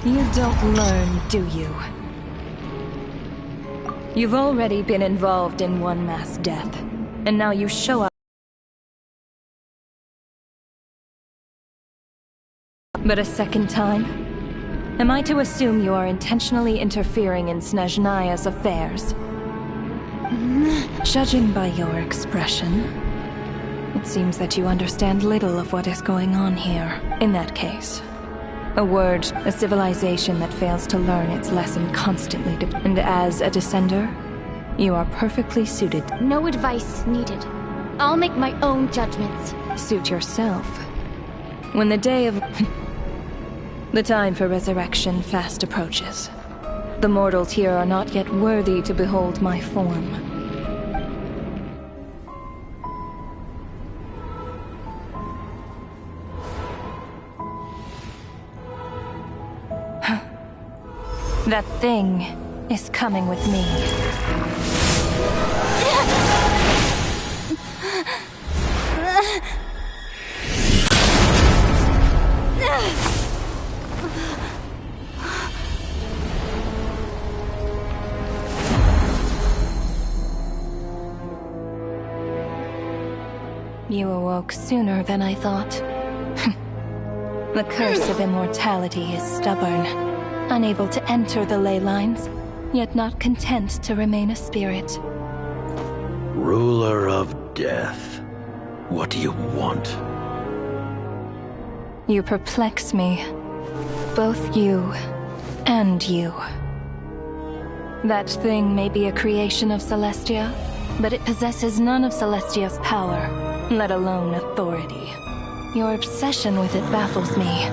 You don't learn, do you? You've already been involved in one mass death, and now you show up. But a second time? Am I to assume you are intentionally interfering in Snezhnaya's affairs? Judging by your expression, it seems that you understand little of what is going on here. In that case, a word, a civilization that fails to learn its lesson constantly, and as a descender, you are perfectly suited. No advice needed. I'll make my own judgments. Suit yourself. When the day of... the time for resurrection fast approaches. The mortals here are not yet worthy to behold my form. That thing is coming with me. You awoke sooner than I thought. The curse of immortality is stubborn, unable to enter the ley lines, yet not content to remain a spirit. Ruler of death, what do you want? You perplex me. Both you and you. That thing may be a creation of Celestia, but it possesses none of Celestia's power, let alone authority. Your obsession with it baffles me.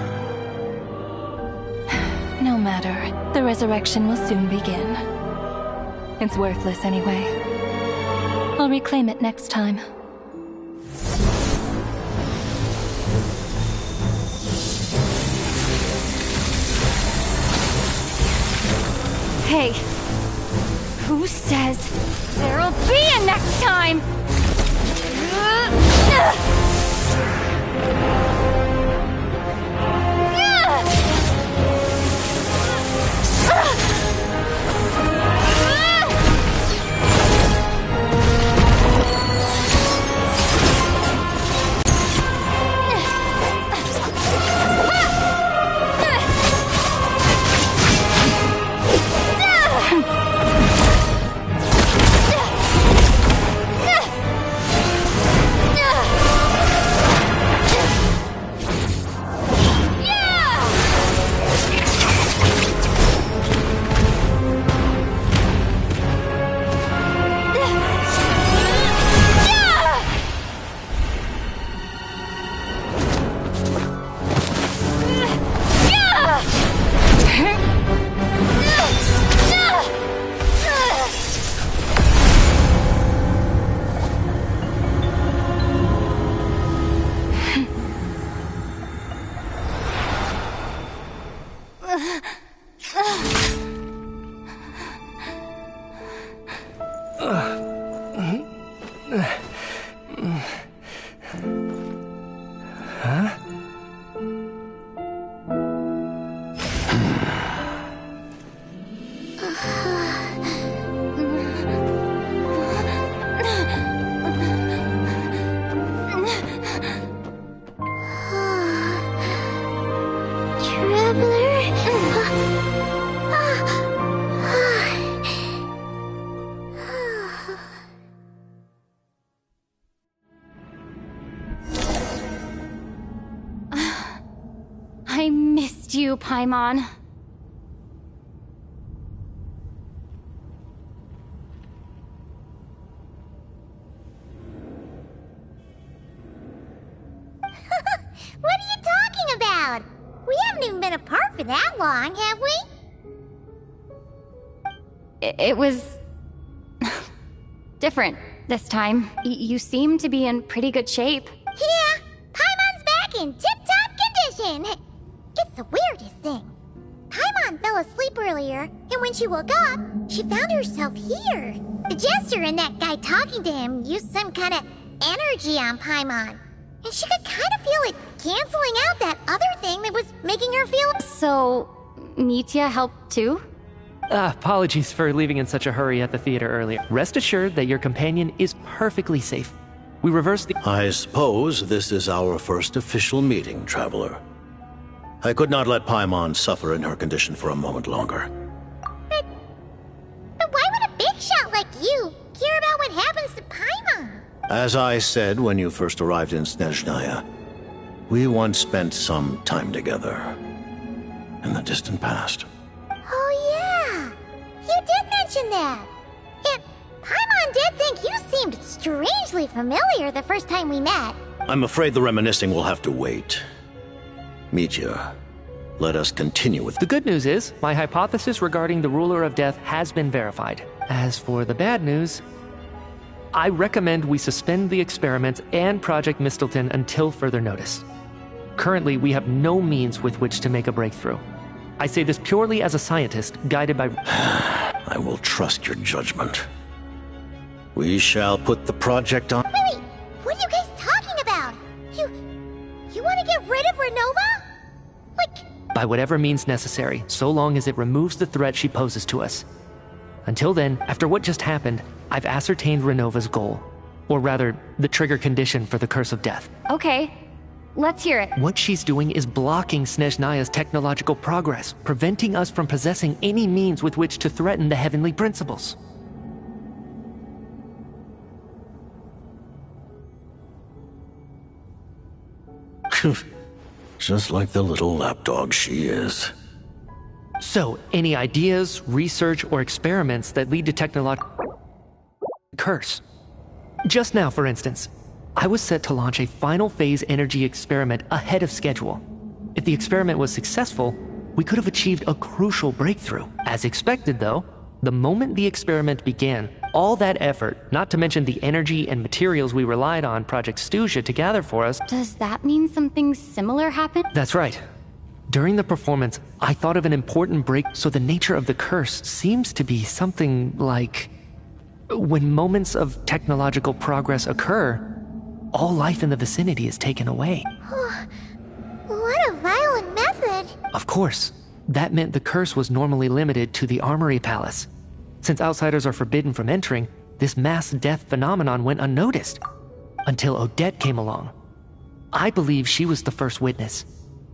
No matter, the resurrection will soon begin. It's worthless anyway. I'll reclaim it next time. Hey, who says there'll be a next time? I missed you, Paimon. What are you talking about? We haven't even been apart for that long, have we? It was... different this time. You seem to be in pretty good shape. Yeah, Paimon's back in tip-top condition. It's the weirdest thing. Paimon fell asleep earlier, and when she woke up, she found herself here. The jester and that guy talking to him used some kind of energy on Paimon. And she could kind of feel it canceling out that other thing that was making her feel... So, Mitya help too? Apologies for leaving in such a hurry at the theater earlier. Rest assured that your companion is perfectly safe. We reversed the— I suppose this is our first official meeting, Traveler. I could not let Paimon suffer in her condition for a moment longer. But why would a big shot like you care about what happens to Paimon? As I said when you first arrived in Snezhnaya, we once spent some time together in the distant past. Oh yeah, you did mention that. And Paimon did think you seemed strangely familiar the first time we met. I'm afraid the reminiscing will have to wait. Mitya, let us continue with— The good news is, my hypothesis regarding the Ruler of Death has been verified. As for the bad news, I recommend we suspend the experiments and Project Mistleton until further notice. Currently, we have no means with which to make a breakthrough. I say this purely as a scientist, guided by— I will trust your judgment. We shall put the project on— Wait, what are you guys talking about? You want to get rid of Renova? Like, by whatever means necessary, so long as it removes the threat she poses to us. Until then, after what just happened, I've ascertained Renova's goal. Or rather, the trigger condition for the Curse of Death. Okay, let's hear it. What she's doing is blocking Snezhnaya's technological progress, preventing us from possessing any means with which to threaten the heavenly principles. Just like the little lapdog she is. So, any ideas, research, or experiments that lead to technological curse? Just now, for instance, I was set to launch a final phase energy experiment ahead of schedule. If the experiment was successful, we could have achieved a crucial breakthrough. As expected, though, the moment the experiment began, all that effort, not to mention the energy and materials we relied on Project Stuja to gather for us— Does that mean something similar happened? That's right. During the performance, I thought of an important break, so the nature of the curse seems to be something like— when moments of technological progress occur, all life in the vicinity is taken away. what a violent method. Of course, that meant the curse was normally limited to the Armory Palace. Since outsiders are forbidden from entering, this mass death phenomenon went unnoticed. Until Odette came along. I believe she was the first witness.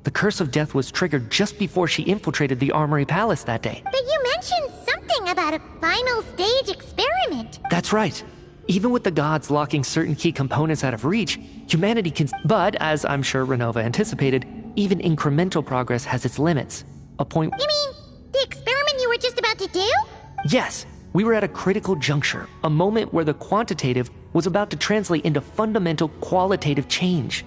The Curse of Death was triggered just before she infiltrated the Armory Palace that day. But you mentioned something about a final stage experiment. That's right. Even with the gods locking certain key components out of reach, humanity can— But, as I'm sure Renova anticipated, even incremental progress has its limits. A point— You mean the experiment you were just about to do? Yes, we were at a critical juncture, a moment where the quantitative was about to translate into fundamental qualitative change.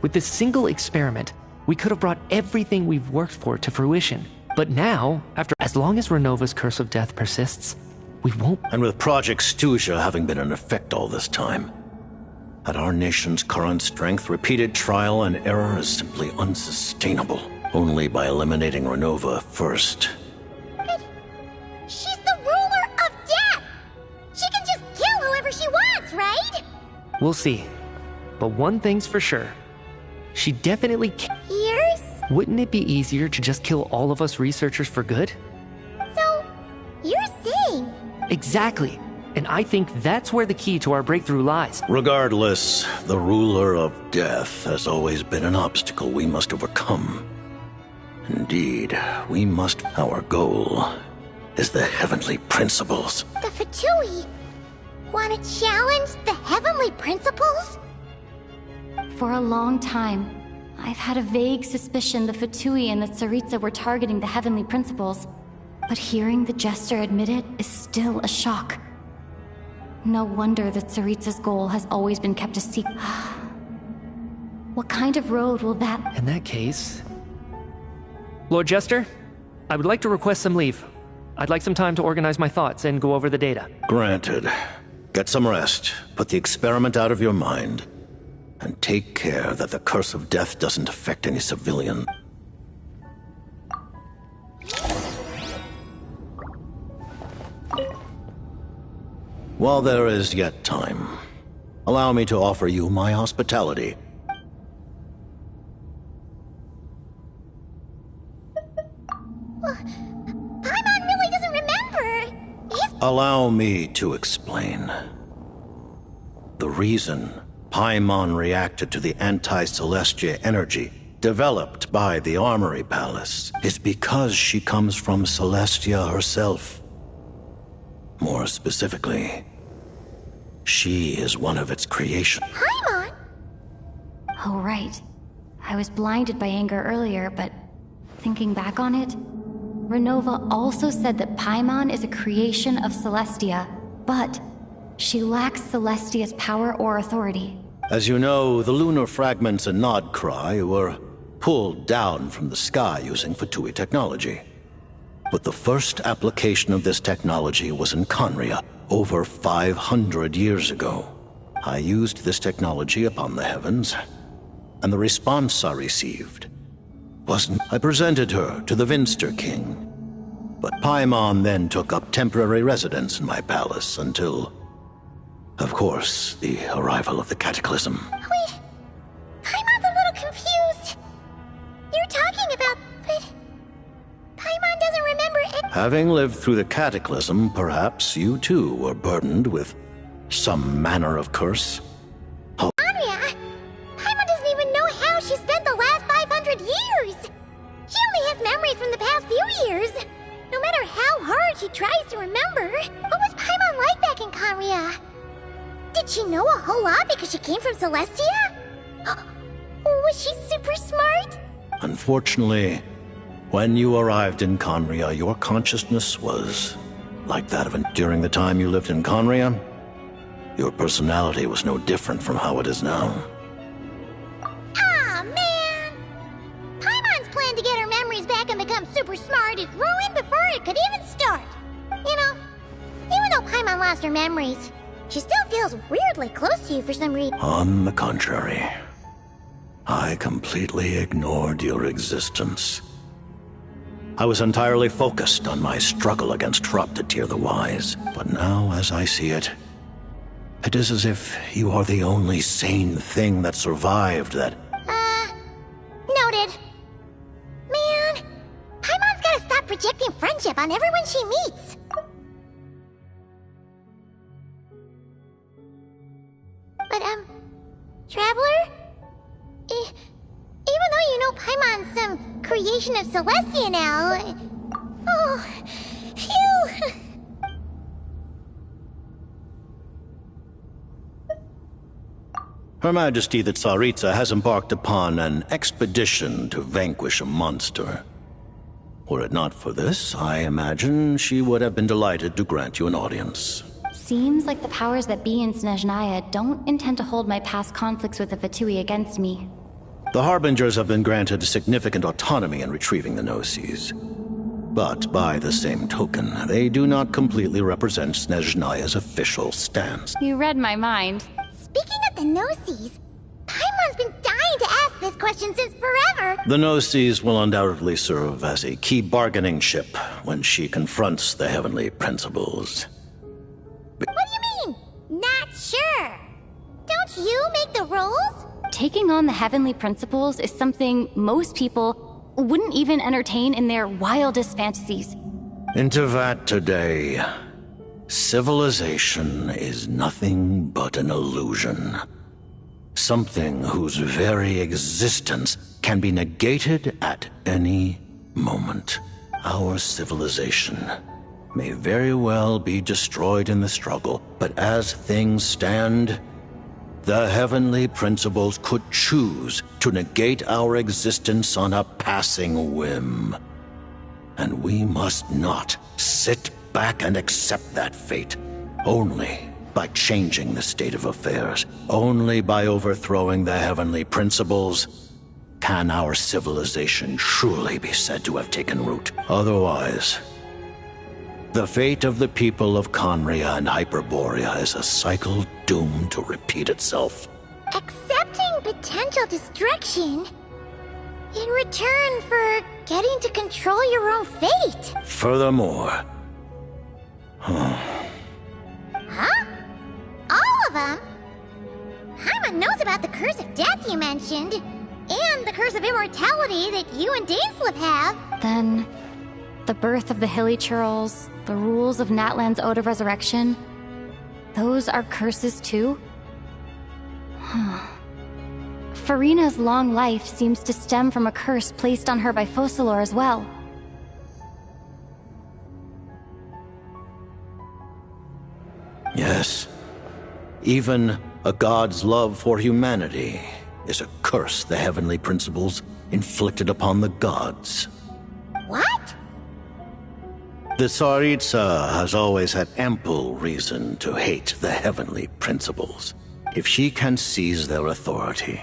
With this single experiment, we could have brought everything we've worked for to fruition. But now, as long as Renova's Curse of Death persists, we won't— And with Project Stuja having been in effect all this time, at our nation's current strength, repeated trial and error is simply unsustainable. Only by eliminating Renova first. She's the ruler of death! She can just kill whoever she wants, right? We'll see. But one thing's for sure. She definitely can— Years? Wouldn't it be easier to just kill all of us researchers for good? So, you're saying... Exactly. And I think that's where the key to our breakthrough lies. Regardless, the ruler of death has always been an obstacle we must overcome. Indeed, we must— Our goal is the heavenly principles. The Fatui want to challenge the heavenly principles? For a long time, I've had a vague suspicion the Fatui and the Tsaritsa were targeting the heavenly principles. But hearing the Jester admit it is still a shock. No wonder the Tsaritsa's goal has always been kept a secret. What kind of road will that— In that case— Lord Jester, I would like to request some leave. I'd like some time to organize my thoughts and go over the data. Granted. Get some rest, put the experiment out of your mind, and take care that the Curse of Death doesn't affect any civilian. While there is yet time, allow me to offer you my hospitality. Paimon really doesn't remember. Allow me to explain. The reason Paimon reacted to the anti-Celestia energy developed by the Armory Palace is because she comes from Celestia herself. More specifically, she is one of its creations. Paimon? Oh, right. I was blinded by anger earlier, but thinking back on it, Renova also said that Paimon is a creation of Celestia, but she lacks Celestia's power or authority. As you know, the lunar fragments in Nodcry were pulled down from the sky using Fatui technology. But the first application of this technology was in Conria over 500 years ago. I used this technology upon the heavens, and the response I received wasn't. I presented her to the Vinster King, but Paimon then took up temporary residence in my palace until, of course, the arrival of the Cataclysm. Wait, Paimon's a little confused. You're talking about, but Paimon doesn't remember it. Having lived through the Cataclysm, perhaps you too were burdened with some manner of curse. Conria? Paimon doesn't even know how she spent the last 500 years. She only has memories from the past few years. No matter how hard she tries to remember, what was Paimon like back in Conria? Did she know a whole lot because she came from Celestia? Was she super smart? Unfortunately, when you arrived in Conria, your consciousness was like that of during the time you lived in Conria. Your personality was no different from how it is now. Ah, man! Paimon's plan to get her memories back and become super smart is ruined before it could even start. You know, even though Paimon lost her memories, she still feels weirdly close to you for some reason. On the contrary, I completely ignored your existence. I was entirely focused on my struggle against Troptatir the Wise. But now, as I see it, it is as if you are the only sane thing that survived that. Noted. Man, Paimon's gotta stop projecting friendship on everyone she meets. But, Traveler? Even though you know Paimon's some creation of Celestia now... Oh, phew! Her Majesty the Tsaritsa has embarked upon an expedition to vanquish a monster. Were it not for this, I imagine she would have been delighted to grant you an audience. Seems like the powers that be in Snezhnaya don't intend to hold my past conflicts with the Fatui against me. The Harbingers have been granted significant autonomy in retrieving the Gnosis. But by the same token, they do not completely represent Snezhnaya's official stance. You read my mind. Speaking of the Gnosis, Paimon's been dying to ask this question since forever. The Gnosis will undoubtedly serve as a key bargaining chip when she confronts the Heavenly Principles. What do you mean? Not sure. Don't you make the rules? Taking on the Heavenly Principles is something most people wouldn't even entertain in their wildest fantasies. Into that today, civilization is nothing but an illusion. Something whose very existence can be negated at any moment. Our civilization may very well be destroyed in the struggle, but as things stand, the Heavenly Principles could choose to negate our existence on a passing whim. And we must not sit back and accept that fate. Only by changing the state of affairs, only by overthrowing the Heavenly Principles, can our civilization truly be said to have taken root. Otherwise, the fate of the people of Conria and Hyperborea is a cycle doomed to repeat itself. Accepting potential destruction in return for getting to control your own fate. Furthermore... Huh? All of them? Paimon knows about the curse of death you mentioned, and the curse of immortality that you and Dainsleif have. Then, The birth of the Hilly Churls, the rules of Natlan's Ode of Resurrection. Those are curses too? Farina's long life seems to stem from a curse placed on her by Focalor as well. Yes. Even a god's love for humanity is a curse the heavenly principles inflicted upon the gods. What? The Tsaritsa has always had ample reason to hate the heavenly principles. If she can seize their authority,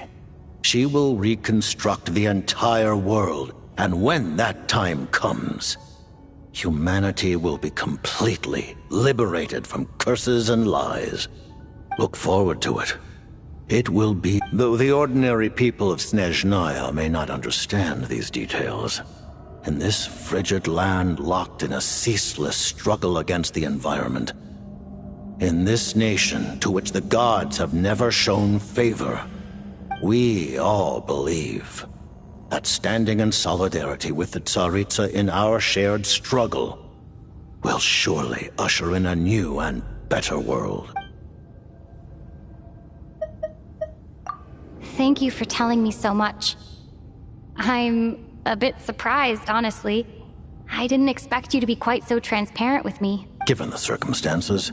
she will reconstruct the entire world, and when that time comes, humanity will be completely liberated from curses and lies. Look forward to it. It will be... Though the ordinary people of Snezhnaya may not understand these details, in this frigid land locked in a ceaseless struggle against the environment, in this nation to which the gods have never shown favor, we all believe that standing in solidarity with the Tsaritsa in our shared struggle will surely usher in a new and better world. Thank you for telling me so much. I'm a bit surprised, honestly. I didn't expect you to be quite so transparent with me. Given the circumstances,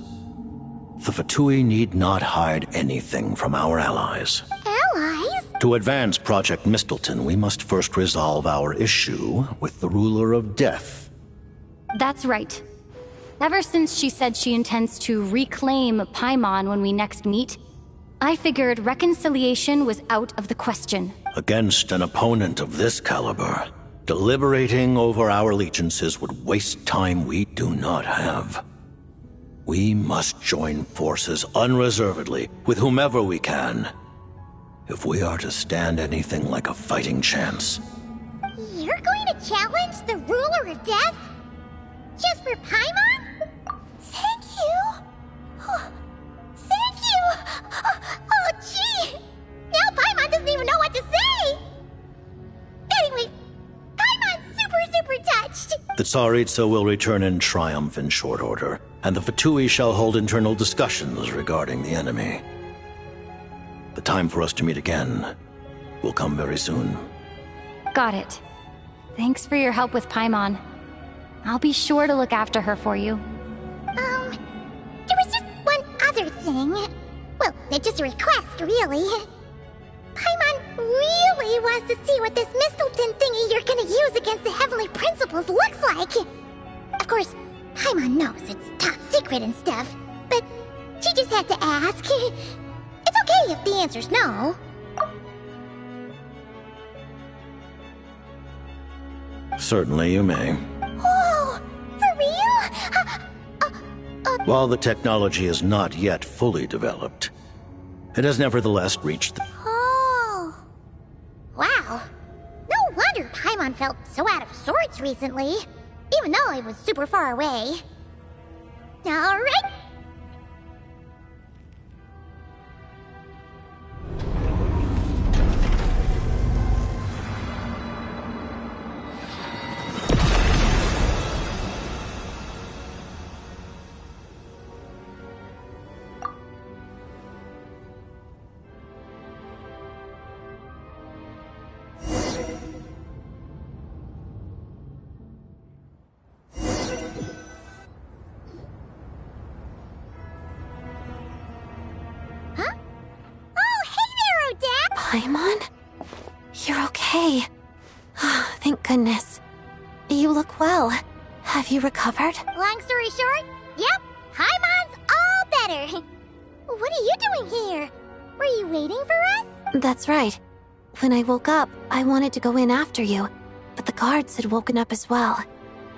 the Fatui need not hide anything from our allies. Allies? To advance Project Mistleton, we must first resolve our issue with the ruler of death. That's right. Ever since she said she intends to reclaim Paimon when we next meet, I figured reconciliation was out of the question. Against an opponent of this caliber, deliberating over our allegiances would waste time we do not have. We must join forces unreservedly with whomever we can, if we are to stand anything like a fighting chance. You're going to challenge the ruler of death? Just for Paimon? Thank you. Oh, thank you. Oh, gee. Now Paimon doesn't even know what to say. Anyway, Paimon's super touched. The Tsaritsa will return in triumph in short order, and the Fatui shall hold internal discussions regarding the enemy. The time for us to meet again will come very soon. Got it. Thanks for your help with Paimon. I'll be sure to look after her for you. There was just one other thing. Well, it's just a request, really. Paimon really wants to see what this Mistleton thingy you're gonna use against the Heavenly Principles looks like. Of course, Paimon knows it's top secret and stuff, but she just had to ask. It's okay if the answer's no. Certainly you may. Whoa, for real? While the technology is not yet fully developed, it has nevertheless reached the... Oh. Wow. No wonder Paimon felt so out of sorts recently, even though it was super far away. Alright. Paimon? You're okay. Thank goodness. You look well. Have you recovered? Long story short, yep, Paimon's all better. What are you doing here? Were you waiting for us? That's right. When I woke up, I wanted to go in after you, but the guards had woken up as well.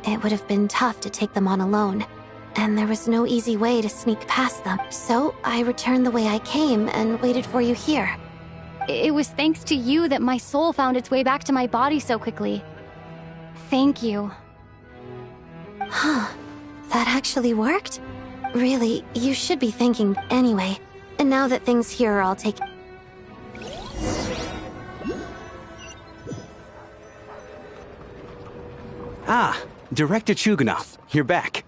It would have been tough to take them on alone, and there was no easy way to sneak past them. So I returned the way I came and waited for you here. It was thanks to you that my soul found its way back to my body so quickly. Thank you. Huh. That actually worked? Really, you should be thanking anyway. And now that things here are all taken... Ah, Director Chuganov, you're back.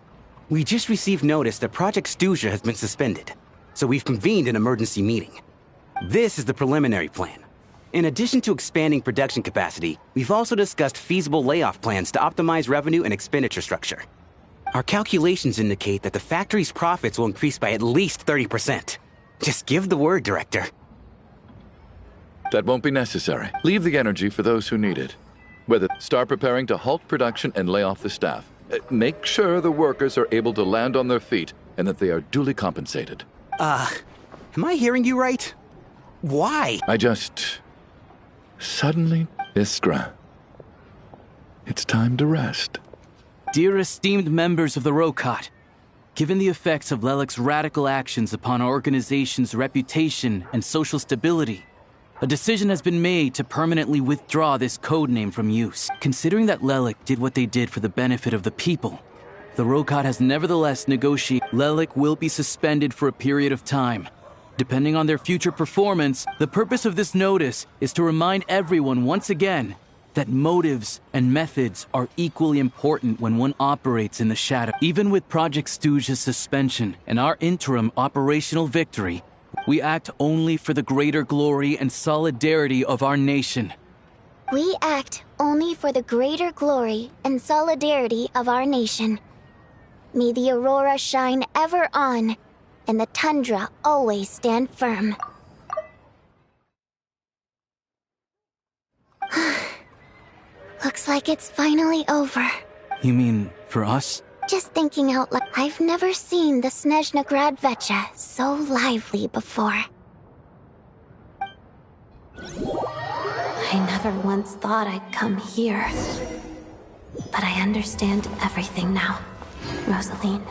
We just received notice that Project Stuja has been suspended, so we've convened an emergency meeting. This is the preliminary plan. In addition to expanding production capacity, we've also discussed feasible layoff plans to optimize revenue and expenditure structure. Our calculations indicate that the factory's profits will increase by at least 30%. Just give the word, Director. That won't be necessary. Leave the energy for those who need it. Start preparing to halt production and lay off the staff. Make sure the workers are able to land on their feet and that they are duly compensated. Am I hearing you right? Why? Suddenly, Iskra. It's time to rest. Dear esteemed members of the Rokot, given the effects of Lelik's radical actions upon our organization's reputation and social stability, a decision has been made to permanently withdraw this codename from use. Considering that Lelik did what they did for the benefit of the people, the Rokot has nevertheless negotiated. Lelik will be suspended for a period of time. Depending on their future performance, the purpose of this notice is to remind everyone once again that motives and methods are equally important when one operates in the shadow. Even with Project Stuja's suspension and our interim operational victory, we act only for the greater glory and solidarity of our nation. We act only for the greater glory and solidarity of our nation. May the aurora shine ever on, and the tundra always stand firm. Looks like it's finally over. You mean for us? Just thinking out loud, I've never seen the Snezhna Gradvecha so lively before. I never once thought I'd come here. But I understand everything now, Rosaline.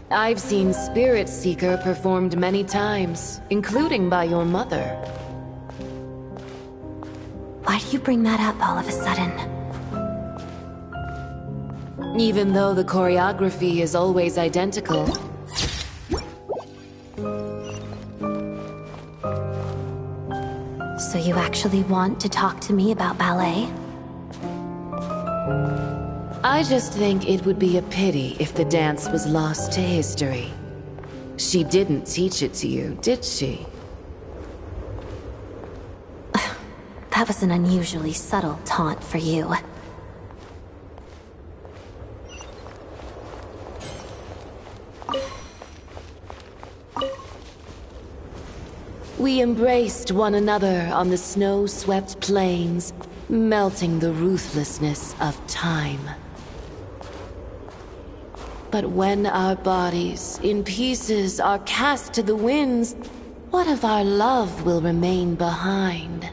I've seen Spirit Seeker performed many times, including by your mother. Why do you bring that up all of a sudden? Even though the choreography is always identical. So you actually want to talk to me about ballet? I just think it would be a pity if the dance was lost to history. She didn't teach it to you, did she? That was an unusually subtle taunt for you. We embraced one another on the snow-swept plains, melting the ruthlessness of time. But when our bodies, in pieces, are cast to the winds, what of our love will remain behind?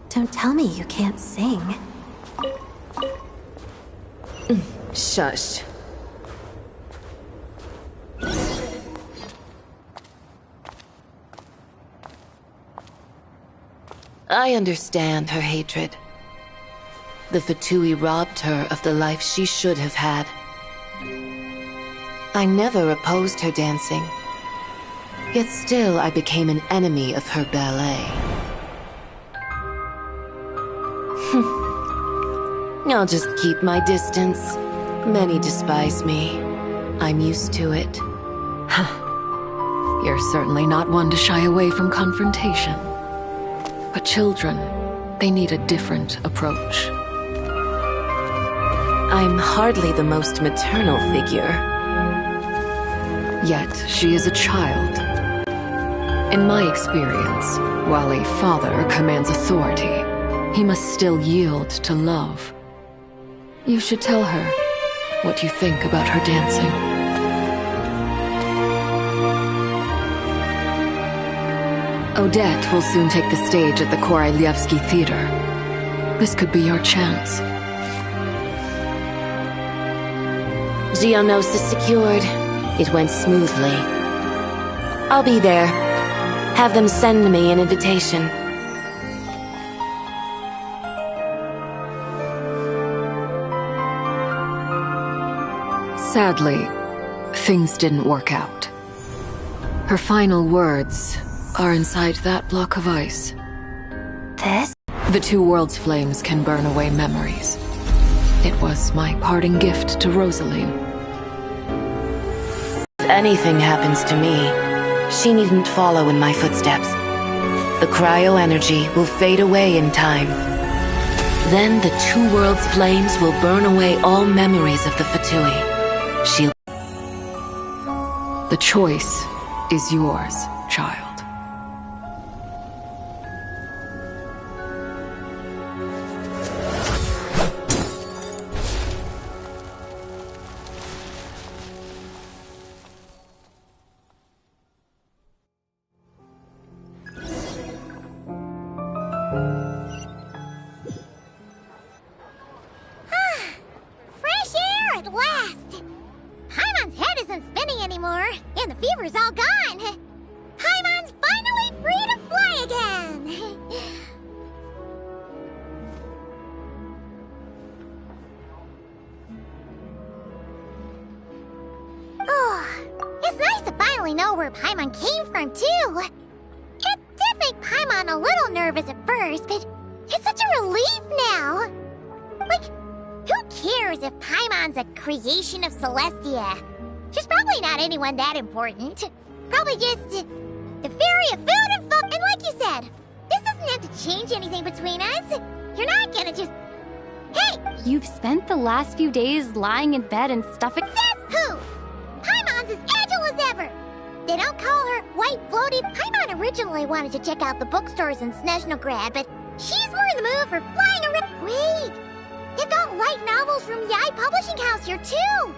Don't tell me you can't sing. Shush. I understand her hatred. The Fatui robbed her of the life she should have had. I never opposed her dancing. Yet still I became an enemy of her ballet. I'll just keep my distance. Many despise me. I'm used to it. You're certainly not one to shy away from confrontation. But children, they need a different approach. I'm hardly the most maternal figure. Yet she is a child. In my experience, while a father commands authority, he must still yield to love. You should tell her what you think about her dancing. Odette will soon take the stage at the Korolyevsky Theater. This could be your chance. Geonosis secured. It went smoothly. I'll be there. Have them send me an invitation. Sadly, things didn't work out. Her final words are inside that block of ice. This? The two worlds' flames can burn away memories. It was my parting gift to Rosaline. If anything happens to me, she needn't follow in my footsteps. The cryo-energy will fade away in time. Then the two worlds' flames will burn away all memories of the Fatui. The choice is yours, child. Fresh air at last! Paimon's head isn't spinning anymore, and the fever's all gone. Paimon's finally free to fly again! Oh, it's nice to finally know where Paimon came from, too. It did make Paimon a little nervous at first, but it's such a relief now. Like, who cares if Paimon's a creation of Celestia? She's probably not anyone that important. Probably just the fairy of food and fun. And like you said, this doesn't have to change anything between us. You're not gonna just... Hey! You've spent the last few days lying in bed and stuffing... Says who? Paimon's as agile as ever. They don't call her white floaty. Paimon originally wanted to check out the bookstores in Snezhnograd, but she's more in the mood for flying around. Wait! They've got light novels from Yai Publishing House here, too!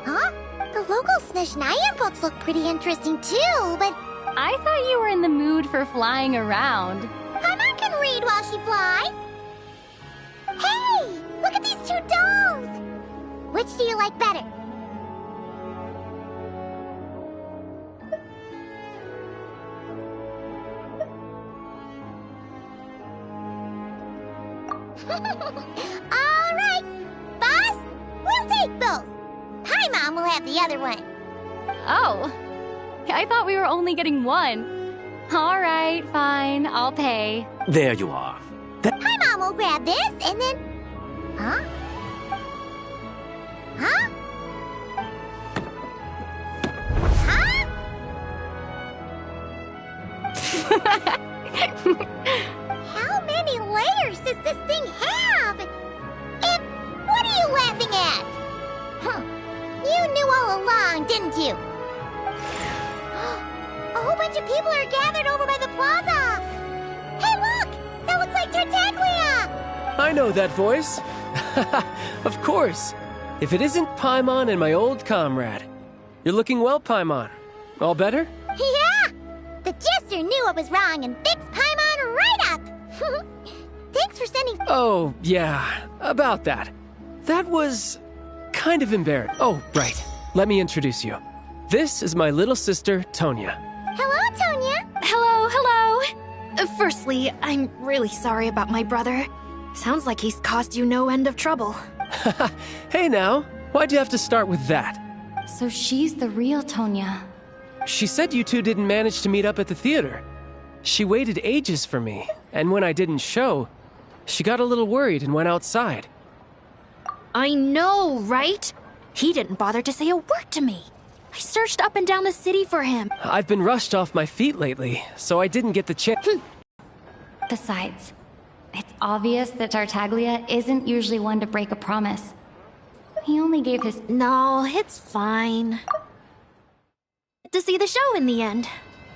Huh? The local Snezhnayan books look pretty interesting, too, but... I thought you were in the mood for flying around. Paimon can read while she flies! Hey! Look at these two dolls! Which do you like better? Alright! Boss, we'll take both! Paimon will have the other one. Oh, I thought we were only getting one. All right, fine, I'll pay. There you are. Paimon will grab this, and then... Huh? Huh? Huh? How many layers does this thing have? And what are you laughing at? Huh. You knew all along, didn't you? A whole bunch of people are gathered over by the plaza. Hey, look! That looks like Tartaglia! I know that voice. Of course. If it isn't Paimon and my old comrade. You're looking well, Paimon. All better? Yeah! The jester knew I was wrong and fixed Paimon right up! Thanks for sending... Oh, yeah. About that. That was... kind of embarrassing. Oh, right. Let me introduce you. This is my little sister, Tonya. Hello, Tonya! Hello, hello! Firstly, I'm really sorry about my brother. Sounds like he's caused you no end of trouble. Hey now, why'd you have to start with that? So she's the real Tonya. She said you two didn't manage to meet up at the theater. She waited ages for me, and when I didn't show, she got a little worried and went outside. I know, right? He didn't bother to say a word to me. I searched up and down the city for him. I've been rushed off my feet lately, so I didn't get the chance. Besides, it's obvious that Tartaglia isn't usually one to break a promise. He only gave his— No, it's fine. To see the show in the end.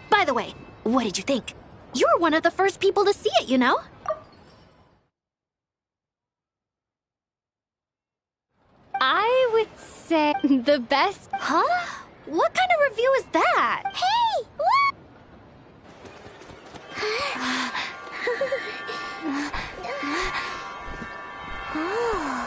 By the way, what did you think? You were one of the first people to see it, you know? I would say the best. Huh? What kind of review is that? Hey, what? Oh.